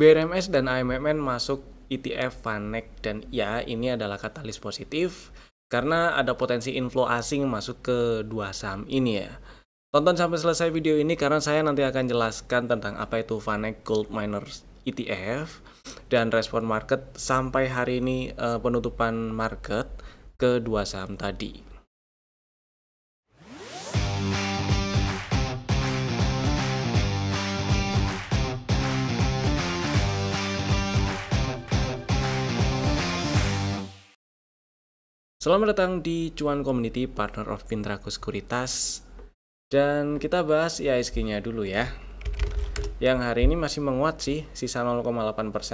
BRMS dan AMMN masuk ETF Vanek, dan ya ini adalah katalis positif karena ada potensi inflow asing masuk ke dua saham ini ya. Tonton sampai selesai video ini karena saya nanti akan jelaskan tentang apa itu Vanek Gold Miners ETF dan respon market sampai hari ini, penutupan market ke dua saham tadi. Selamat datang di Cuan Community, partner of Pintraku Sekuritas. Dan kita bahas IHSG-nya dulu ya. Yang hari ini masih menguat sih, sisa 0,8%,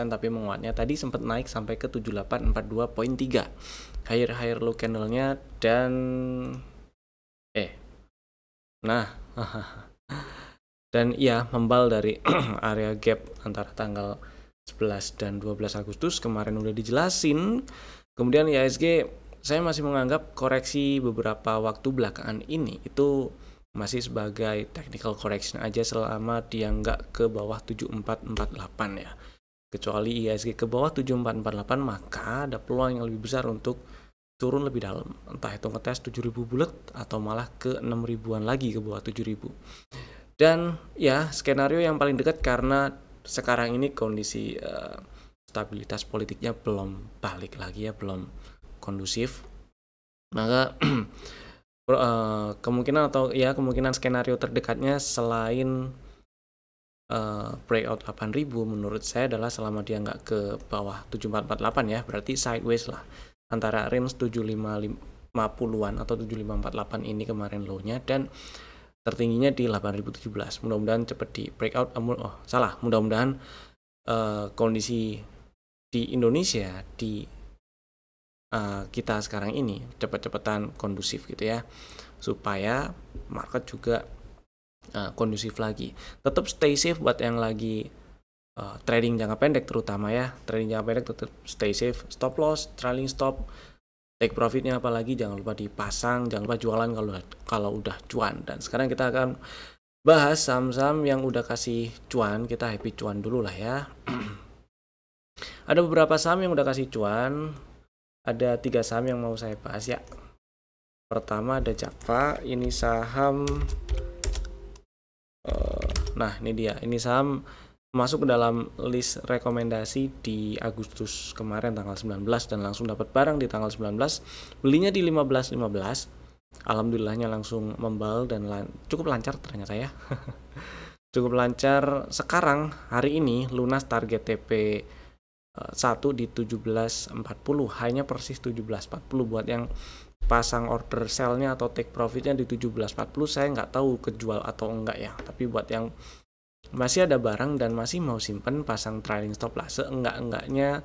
tapi menguatnya tadi sempat naik sampai ke 7842.3. Higher low candle-nya dan dan iya membal dari area gap antara tanggal 11 dan 12 Agustus kemarin udah dijelasin. Kemudian IHSG saya masih menganggap koreksi beberapa waktu belakangan ini itu masih sebagai technical correction aja selama dia nggak ke bawah 7448 ya. Kecuali IHSG ke bawah 7448 maka ada peluang yang lebih besar untuk turun lebih dalam. Entah itu ngetes 7000 bulat atau malah ke 6000-an lagi ke bawah 7000. Dan ya skenario yang paling dekat karena sekarang ini kondisi stabilitas politiknya belum balik lagi ya, belum kondusif, maka kemungkinan skenario terdekatnya selain breakout 8000 menurut saya adalah selama dia nggak ke bawah 7448 ya, berarti sideways lah antara range 7550-an atau 7548 ini kemarin low-nya, dan tertingginya di 8017. Mudah-mudahan cepat di breakout. Mudah-mudahan kondisi di Indonesia di kita sekarang ini cepat-cepatan kondusif gitu ya, supaya market juga kondusif lagi. Tetap stay safe buat yang lagi trading jangka pendek terutama ya. Trading jangka pendek tetap stay safe, stop loss, trailing stop, take profitnya apalagi jangan lupa dipasang, jangan lupa jualan kalau udah cuan. Dan sekarang kita akan bahas saham-saham yang udah kasih cuan. Kita happy cuan dulu lah ya. Ada beberapa saham yang udah kasih cuan. Ada 3 saham yang mau saya bahas ya. Pertama ada Java. Ini saham ini dia. Ini saham masuk ke dalam list rekomendasi di Agustus kemarin tanggal 19 dan langsung dapat barang di tanggal 19. Belinya di 15.15. Alhamdulillahnya langsung membal dan cukup lancar ternyata ya. Cukup lancar. Sekarang hari ini lunas target TP 1 di 17.40, hanya persis 17.40. Buat yang pasang order sell-nya atau take profitnya di 17.40 saya nggak tahu kejual atau enggak ya, tapi buat yang masih ada barang dan masih mau simpen, pasang trailing stop lah, seenggak-enggaknya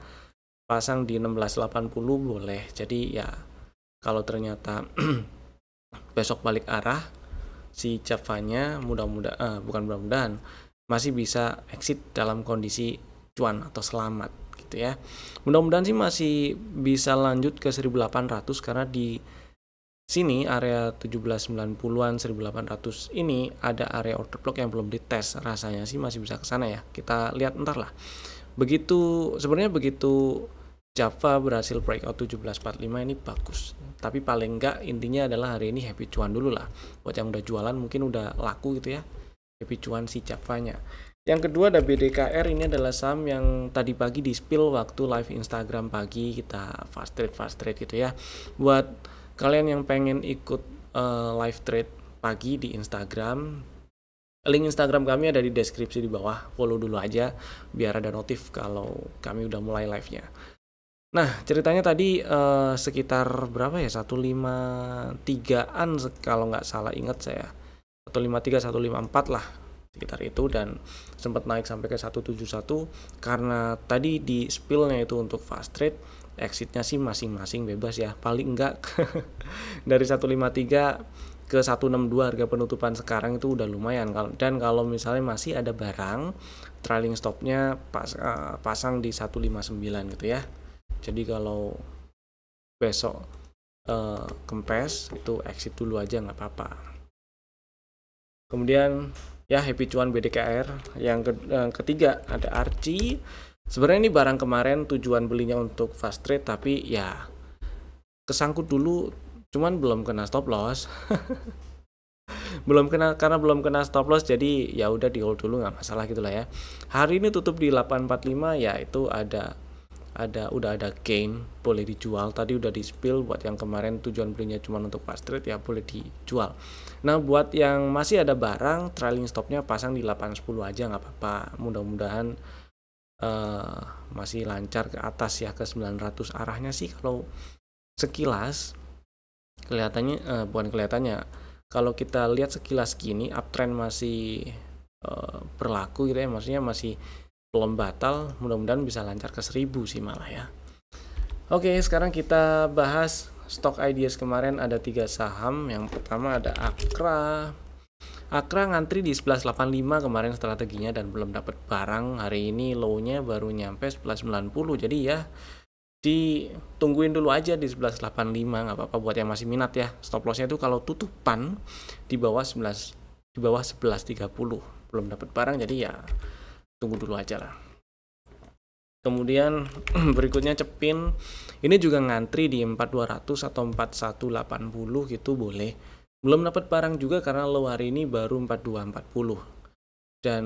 pasang di 16.80 boleh. Jadi ya kalau ternyata besok balik arah si Javanya mudah-mudahan masih bisa exit dalam kondisi cuan atau selamat gitu ya. Mudah-mudahan sih masih bisa lanjut ke 1800 karena di sini area 1790-an 1800 ini ada area order block yang belum dites. Rasanya sih masih bisa ke sana ya. Kita lihat ntar lah. Begitu Java berhasil breakout 1745 ini bagus. Tapi paling enggak intinya adalah hari ini happy cuan dulu lah. Buat yang udah jualan mungkin udah laku gitu ya. Happy cuan si Javanya. Yang kedua ada BDKR. Ini adalah saham yang tadi pagi di spill waktu live Instagram pagi, kita fast trade gitu ya. Buat kalian yang pengen ikut live trade pagi di Instagram, link Instagram kami ada di deskripsi di bawah. Follow dulu aja biar ada notif kalau kami udah mulai live-nya. Nah ceritanya tadi sekitar berapa ya, 153an kalau nggak salah ingat saya, 153 154 lah sekitar itu, dan sempat naik sampai ke 171 karena tadi di spillnya itu untuk fast trade. Exitnya sih masing-masing bebas ya, paling enggak dari 153 ke 162 harga penutupan sekarang itu udah lumayan. Dan kalau misalnya masih ada barang, trailing stopnya pasang di 159 gitu ya. Jadi kalau besok kempes itu exit dulu aja nggak apa-apa. Kemudian ya, Happy Cuan BDKR. Yang ketiga ada Archie. Sebenarnya ini barang kemarin tujuan belinya untuk fast trade, tapi ya kesangkut dulu, cuman belum kena stop loss. Karena belum kena stop loss, jadi ya udah di hold dulu, nggak masalah gitulah ya. Hari ini tutup di 845, ya itu udah ada gain, boleh dijual. Tadi udah di spill buat yang kemarin tujuan belinya cuma untuk fast trade, ya boleh dijual. Nah, buat yang masih ada barang, trailing stopnya pasang di 810 aja, nggak apa-apa. Mudah-mudahan masih lancar ke atas ya, ke 900 arahnya sih. Kalau sekilas kelihatannya bukan kelihatannya, kalau kita lihat sekilas gini, uptrend masih berlaku gitu ya, maksudnya masih belum batal. Mudah-mudahan bisa lancar ke 1000 sih malah ya. Oke, sekarang kita bahas stock ideas kemarin. Ada 3 saham. Yang pertama ada Akra. Akra ngantri di 1185 kemarin strateginya dan belum dapat barang. Hari ini low-nya baru nyampe 1190, jadi ya ditungguin dulu aja di 1185, nggak apa-apa buat yang masih minat ya. Stop lossnya itu kalau tutupan di bawah 1130, belum dapat barang, jadi ya tunggu dulu aja lah. Kemudian berikutnya Cepin, ini juga ngantri di 4200 atau 4180 gitu, boleh. Belum dapat barang juga karena low hari ini baru 4240, dan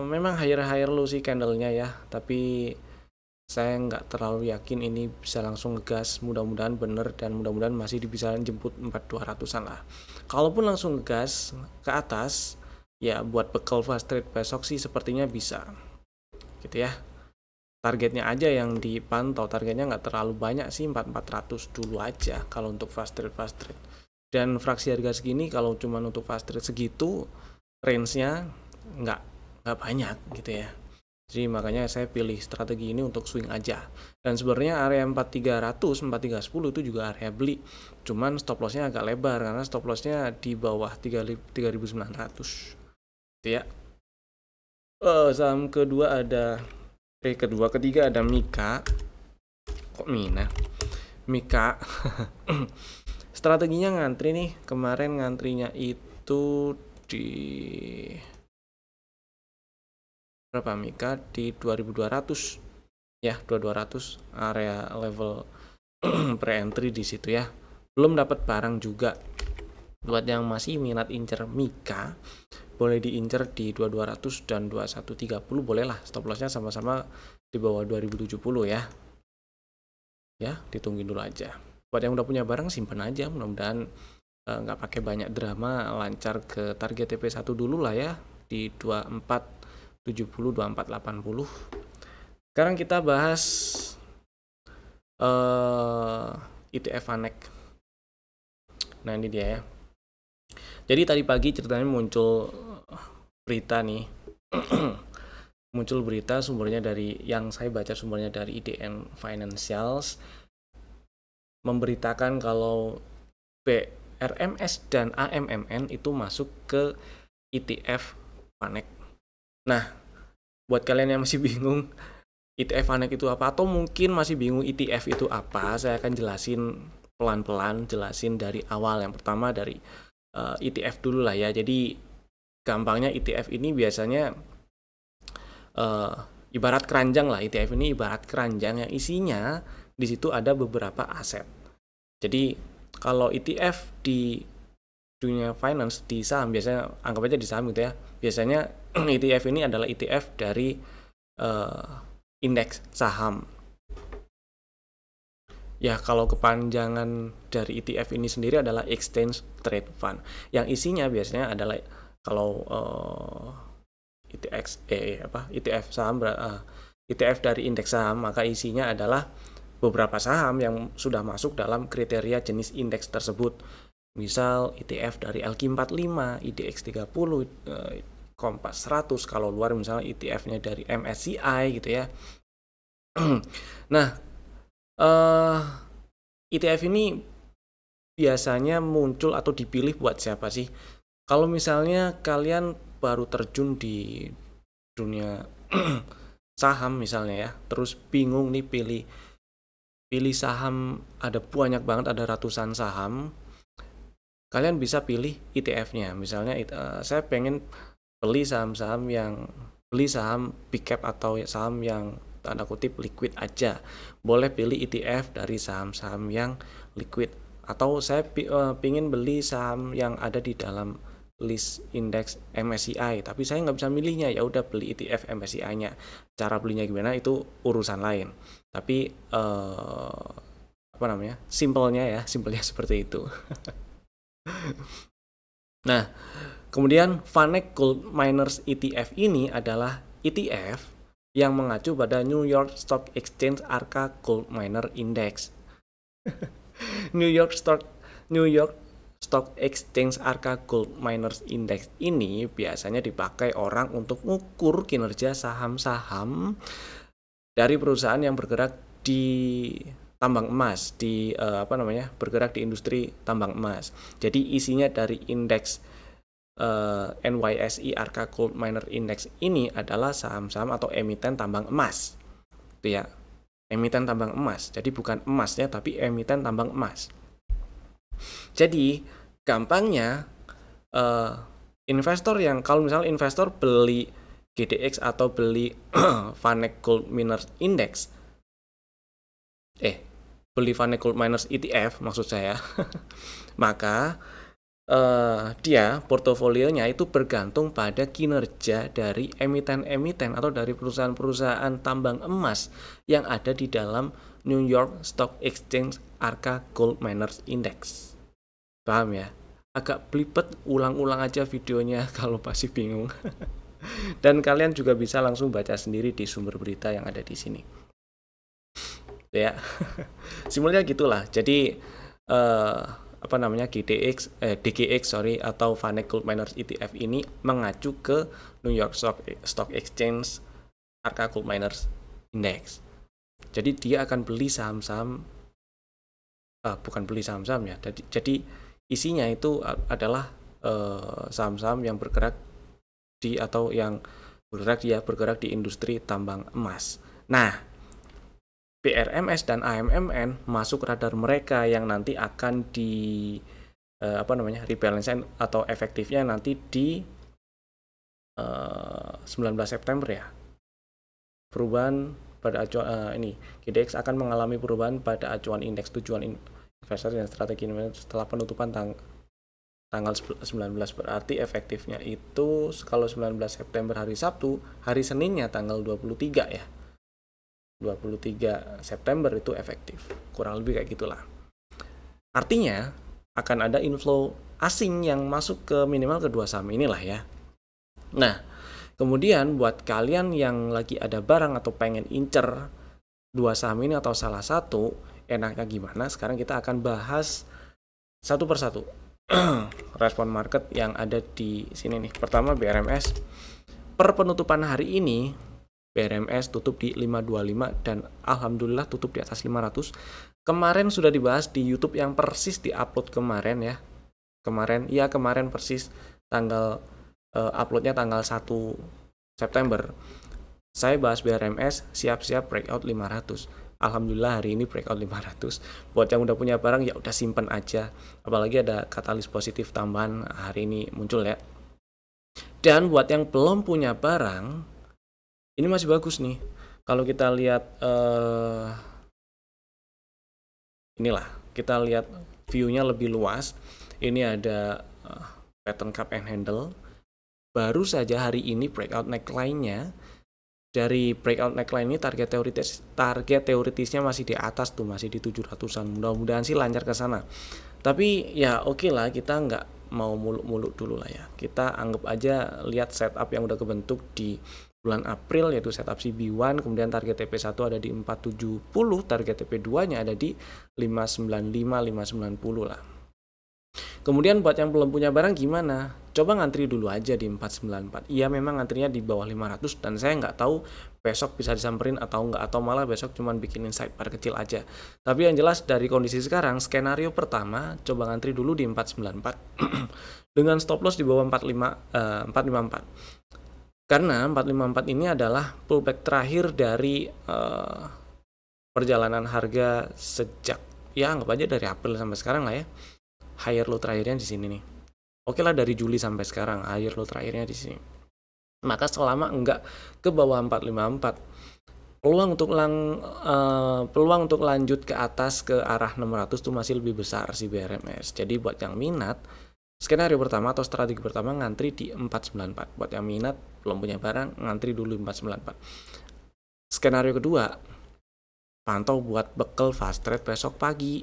memang higher low sih candlenya ya, tapi saya nggak terlalu yakin ini bisa langsung ngegas. Mudah-mudahan bener dan mudah-mudahan masih bisa jemput 4200-an lah. Kalaupun langsung ngegas ke atas, ya buat bekal fast trade besok sih sepertinya bisa gitu ya. Targetnya aja yang dipantau, targetnya nggak terlalu banyak sih, 4400 dulu aja kalau untuk fast trade. Dan fraksi harga segini kalau cuma untuk fast trade segitu, range-nya nggak banyak gitu ya. Jadi makanya saya pilih strategi ini untuk swing aja. Dan sebenarnya area 4300, 4310 itu juga area beli. Cuman stop lossnya agak lebar karena stop lossnya di bawah 3900. Gitu ya. Saham ketiga ada Mika. Kok Mina? Mika. Strateginya ngantri nih. Kemarin ngantrinya itu di berapa Mika? Di 2200 ya, 2200 area level pre-entry di situ ya. Belum dapat barang juga. Buat yang masih minat incer Mika, boleh diincer di 2200 dan 2130, boleh lah. Stop lossnya sama-sama di bawah 2070 ya. Ya, ditungguin dulu aja. Buat yang udah punya barang, simpen aja. Mudah-mudahan nggak pakai banyak drama, lancar ke target TP1 dulu lah ya, di 2470, 2480. Sekarang kita bahas ETF Vanek. Nah, ini dia ya. Jadi tadi pagi ceritanya muncul berita nih. Muncul berita, sumbernya dari, yang saya baca sumbernya dari IDN Financials, memberitakan kalau BRMS dan AMMN itu masuk ke ETF Vanek. Nah, buat kalian yang masih bingung ETF Vanek itu apa, atau mungkin masih bingung ETF itu apa, saya akan jelasin pelan-pelan, jelasin dari awal. Yang pertama dari ETF dulu lah ya. Jadi gampangnya ETF ini biasanya ibarat keranjang lah. ETF ini ibarat keranjang yang isinya di situ ada beberapa aset. Jadi kalau ETF di dunia finance, di saham, biasanya anggap aja di saham gitu ya, biasanya ETF ini adalah ETF dari indeks saham. Ya, kalau kepanjangan dari ETF ini sendiri adalah Exchange Trade Fund, yang isinya biasanya adalah, kalau ETF saham, ETF dari indeks saham, maka isinya adalah beberapa saham yang sudah masuk dalam kriteria jenis indeks tersebut. Misal ETF dari LQ45, IDX30, Kompas 100, kalau luar misalnya ETF-nya dari MSCI gitu ya. Nah, ETF ini biasanya muncul atau dipilih buat siapa sih? Kalau misalnya kalian baru terjun di dunia saham misalnya ya, terus bingung nih pilih saham, ada banyak banget, ada ratusan saham, kalian bisa pilih ETF-nya. Misalnya saya pengen beli saham big cap atau saham yang tanda kutip liquid aja. Boleh pilih ETF dari saham-saham yang liquid. Atau saya pingin beli saham yang ada di dalam list indeks MSCI, tapi saya nggak bisa milihnya, ya udah beli ETF MSCI-nya. Cara belinya gimana itu urusan lain. Tapi simpelnya seperti itu. Nah, kemudian VanEck Gold Miners ETF ini adalah ETF yang mengacu pada New York Stock Exchange Arca Gold Miner Index. New York Stock Exchange Arca Gold Miners Index ini biasanya dipakai orang untuk mengukur kinerja saham-saham dari perusahaan yang bergerak di tambang emas, bergerak di industri tambang emas. Jadi isinya dari indeks NYSE Arca Gold Miner Index ini adalah saham-saham atau emiten tambang emas. Itu ya, emiten tambang emas. Jadi bukan emasnya tapi emiten tambang emas. Jadi gampangnya kalau misalnya investor beli GDX atau beli VanEck Gold Miners Index, beli VanEck Gold Miners ETF maksud saya, maka dia portofolionya itu bergantung pada kinerja dari emiten-emiten atau dari perusahaan-perusahaan tambang emas yang ada di dalam New York Stock Exchange Arca Gold Miners Index. Paham ya? Agak belibet, ulang-ulang aja videonya kalau masih bingung. Dan kalian juga bisa langsung baca sendiri di sumber berita yang ada di sini. Ya. Simpelnya gitulah. Jadi DGX atau VanEck Gold Miners ETF ini mengacu ke New York Stock Exchange Arca Gold Miners Index. Jadi dia akan beli saham-saham, bukan beli saham-saham ya. Jadi isinya itu adalah saham-saham yang bergerak di industri tambang emas. Nah, BRMS dan AMMN masuk radar mereka yang nanti akan rebalance atau efektifnya nanti di 19 September ya. Perubahan pada acuan GDX akan mengalami perubahan pada acuan indeks tujuan investor dan strategi setelah penutupan tanggal 19, berarti efektifnya itu kalau 19 September hari Sabtu, hari Seninnya tanggal 23 ya. 23 September itu efektif. Kurang lebih kayak gitulah. Artinya akan ada inflow asing yang masuk ke minimal kedua saham inilah ya. Nah, kemudian buat kalian yang lagi ada barang atau pengen incer dua saham ini atau salah satu, enaknya gimana? Sekarang kita akan bahas satu persatu respon market yang ada di sini nih. Pertama BRMS. Per penutupan hari ini BRMS tutup di 525 dan alhamdulillah tutup di atas 500. Kemarin sudah dibahas di YouTube yang persis di-upload kemarin ya. Kemarin persis tanggal uploadnya tanggal 1 September. Saya bahas BRMS siap-siap breakout 500. Alhamdulillah hari ini breakout 500. Buat yang udah punya barang ya udah simpen aja. Apalagi ada katalis positif tambahan hari ini muncul ya. Dan buat yang belum punya barang, ini masih bagus nih. Kalau kita lihat kita lihat view-nya lebih luas. Ini ada pattern cup and handle. Baru saja hari ini breakout neckline-nya. Dari breakout neckline ini target teoritisnya masih di atas tuh, masih di 700-an. Mudah-mudahan sih lancar ke sana. Tapi ya oke lah, kita nggak mau muluk-muluk dulu lah ya. Kita anggap aja lihat setup yang udah kebentuk di bulan April, yaitu setup CB1, kemudian target TP1 ada di 470, target TP2-nya ada di 595, 590 lah. Kemudian buat yang belum punya barang gimana? Coba ngantri dulu aja di 494. Iya memang ngantrinya di bawah 500 dan saya nggak tahu besok bisa disamperin atau nggak, atau malah besok cuman bikinin sidebar kecil aja. Tapi yang jelas dari kondisi sekarang, skenario pertama coba ngantri dulu di 494 dengan stop loss di bawah 454. Karena 454 ini adalah pullback terakhir dari perjalanan harga sejak ya anggap aja dari April sampai sekarang lah ya. Higher low terakhirnya di sini nih. Oke lah dari Juli sampai sekarang higher low terakhirnya di sini. Maka selama enggak ke bawah 454, peluang untuk lanjut ke atas ke arah 600 tuh masih lebih besar si BRMS. Jadi buat yang minat, skenario pertama atau strategi pertama ngantri di 494. Buat yang minat belum punya barang, ngantri dulu 494. Skenario kedua, pantau buat bekal fast trade besok pagi,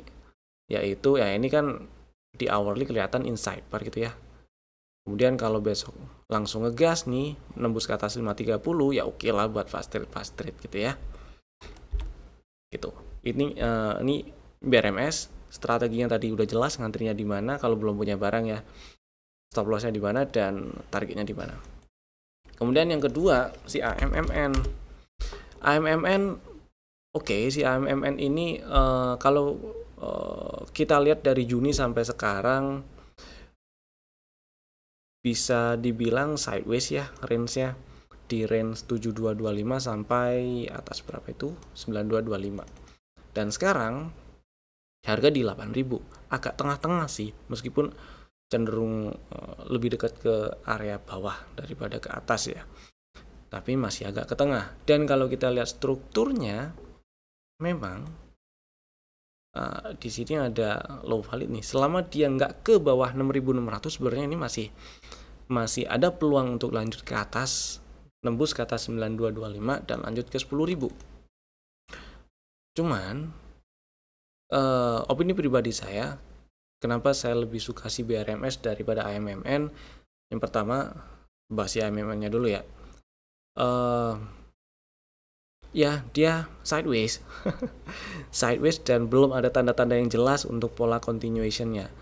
yaitu ya ini kan di hourly kelihatan inside bar gitu ya. Kemudian kalau besok langsung ngegas nih nembus ke atas 530, ya oke lah buat fast trade gitu ya. Gitu. Ini BRMS, strateginya tadi udah jelas, ngantrinya di mana, kalau belum punya barang ya stop lossnya di mana dan targetnya di mana. Kemudian yang kedua si AMMN. Oke, si AMMN ini kalau kita lihat dari Juni sampai sekarang bisa dibilang sideways ya, range-nya di range 7225 sampai atas berapa itu 9225. Dan sekarang harga di 8000, agak tengah-tengah sih, meskipun cenderung lebih dekat ke area bawah daripada ke atas ya, tapi masih agak ke tengah. Dan kalau kita lihat strukturnya, memang di sini ada low valid nih. Selama dia nggak ke bawah 6600, sebenarnya ini masih ada peluang untuk lanjut ke atas, nembus ke atas 9225 dan lanjut ke 10.000. Cuman opini pribadi saya, kenapa saya lebih suka si BRMS daripada AMMN? Yang pertama, bahas si AMMN-nya dulu ya. Ya, dia sideways. Sideways dan belum ada tanda-tanda yang jelas untuk pola continuation-nya.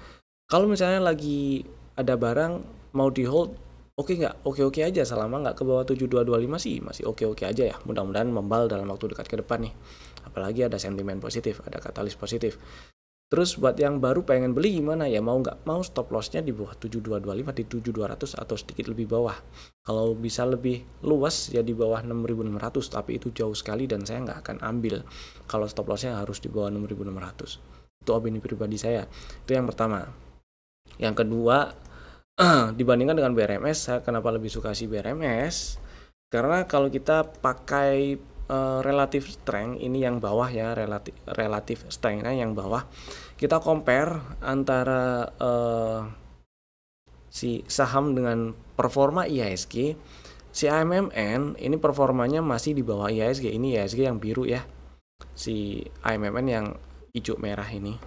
Kalau misalnya lagi ada barang mau di hold, oke nggak? Oke-oke aja, selama nggak ke bawah 7225 sih masih oke-oke aja ya. Mudah-mudahan membal dalam waktu dekat ke depan nih. Apalagi ada sentimen positif, ada katalis positif. Terus buat yang baru pengen beli gimana ya, mau nggak mau stop lossnya di bawah 7225, di 7200 atau sedikit lebih bawah. Kalau bisa lebih luas ya di bawah 6600, tapi itu jauh sekali dan saya nggak akan ambil kalau stop lossnya harus di bawah 6600. Itu opini pribadi saya. Itu yang pertama. Yang kedua, dibandingkan dengan BRMS, saya kenapa lebih suka si BRMS? Karena kalau kita pakai relative strength, ini yang bawah ya, relative strength-nya yang bawah, kita compare antara si saham dengan performa IHSG. Si AMMN ini performanya masih di bawah IHSG. Ini IHSG yang biru ya, si AMMN yang hijau merah ini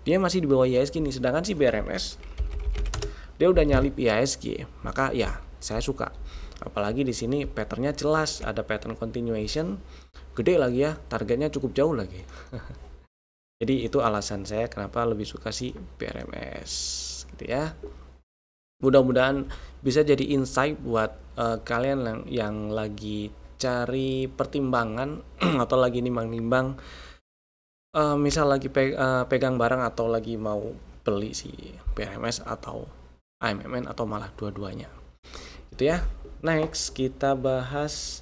dia masih di bawah IHSG nih. Sedangkan si BRMS dia udah nyalip IHSG, maka ya saya suka. Apalagi di sini patternnya jelas, ada pattern continuation, gede lagi ya, targetnya cukup jauh lagi. Jadi itu alasan saya kenapa lebih suka si BRMS gitu ya. Mudah-mudahan bisa jadi insight buat kalian yang lagi cari pertimbangan atau lagi nimbang-nimbang, misal lagi pegang barang atau lagi mau beli si BRMS atau AMMN atau malah dua-duanya. Gitu ya. Next kita bahas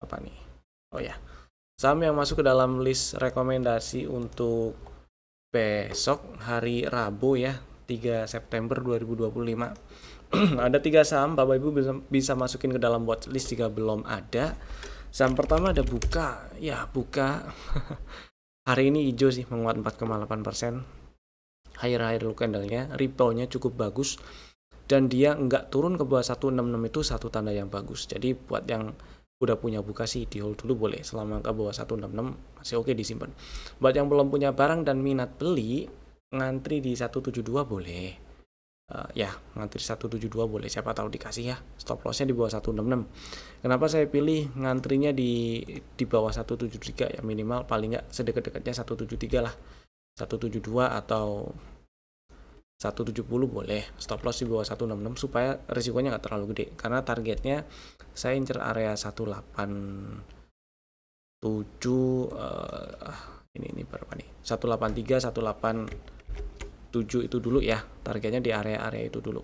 apa nih? Oh ya, saham yang masuk ke dalam list rekomendasi untuk besok hari Rabu ya, 3 September 2025. Ada 3 saham Bapak Ibu bisa masukin ke dalam watchlist jika belum ada. Saham pertama ada Buka. Ya, Buka hari ini hijau sih, menguat 4,8%. Higher low candle-nya, rebound-nya cukup bagus. Dan dia nggak turun ke bawah 166, itu satu tanda yang bagus. Jadi buat yang udah punya Buka sih di hold dulu boleh, selama ke bawah 166 masih oke disimpan. Buat yang belum punya barang dan minat beli, ngantri di 172 boleh. Ya, ngantri 172 boleh, siapa tahu dikasih ya. Stop lossnya di bawah 166. Kenapa saya pilih ngantrinya di bawah 173 ya, minimal paling nggak sedekat-dekatnya 173 lah. 172 atau 170 boleh, stop loss di bawah 166 supaya risikonya nggak terlalu gede. Karena targetnya saya incer area 187 ini berapa nih? 183, 187 itu dulu ya. Targetnya di area-area itu dulu.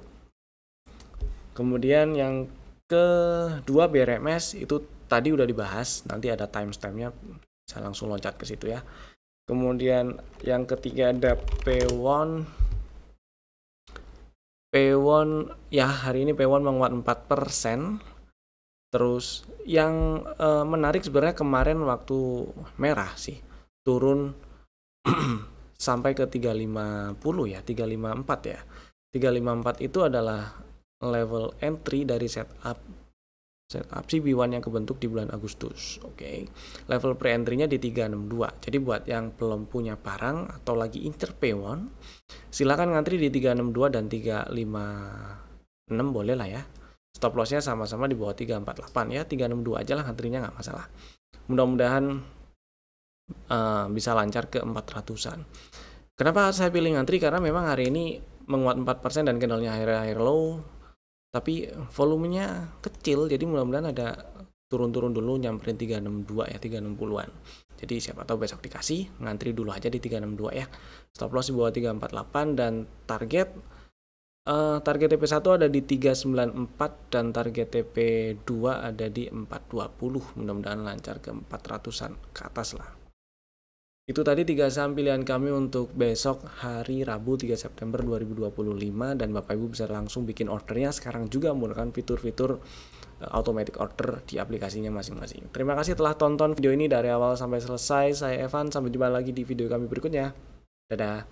Kemudian yang kedua BRMS itu tadi udah dibahas, nanti ada timestamp-nya, saya langsung loncat ke situ ya. Kemudian yang ketiga ada P1 Pewon ya, hari ini Pewon menguat 4%. Terus yang menarik sebenarnya kemarin waktu merah sih turun sampai ke 350 ya, 354 ya. 354 itu adalah level entry dari setup CB1 yang kebentuk di bulan Agustus. Oke. Level pre-entry-nya di 362. Jadi buat yang belum punya barang atau lagi incer P1, silakan ngantri di 362 dan 356 boleh lah ya. Stop loss-nya sama-sama di bawah 348 ya, 362 aja lah ngantrinya, nggak masalah. Mudah-mudahan bisa lancar ke 400-an. Kenapa saya pilih ngantri? Karena memang hari ini menguat 4% dan candle-nya higher low, tapi volumenya kecil, jadi mudah-mudahan ada turun-turun dulu nyamperin 362 ya, 360-an. Jadi siapa tahu besok dikasih, ngantri dulu aja di 362 ya. Stop loss di bawah 348 dan target TP1 ada di 394 dan target TP2 ada di 420. Mudah-mudahan lancar ke 400-an ke atas lah. Itu tadi 3 saham pilihan kami untuk besok hari Rabu 3 September 2025 dan Bapak Ibu bisa langsung bikin ordernya sekarang juga menggunakan fitur-fitur automatic order di aplikasinya masing-masing. Terima kasih telah tonton video ini dari awal sampai selesai. Saya Evan, sampai jumpa lagi di video kami berikutnya. Dadah.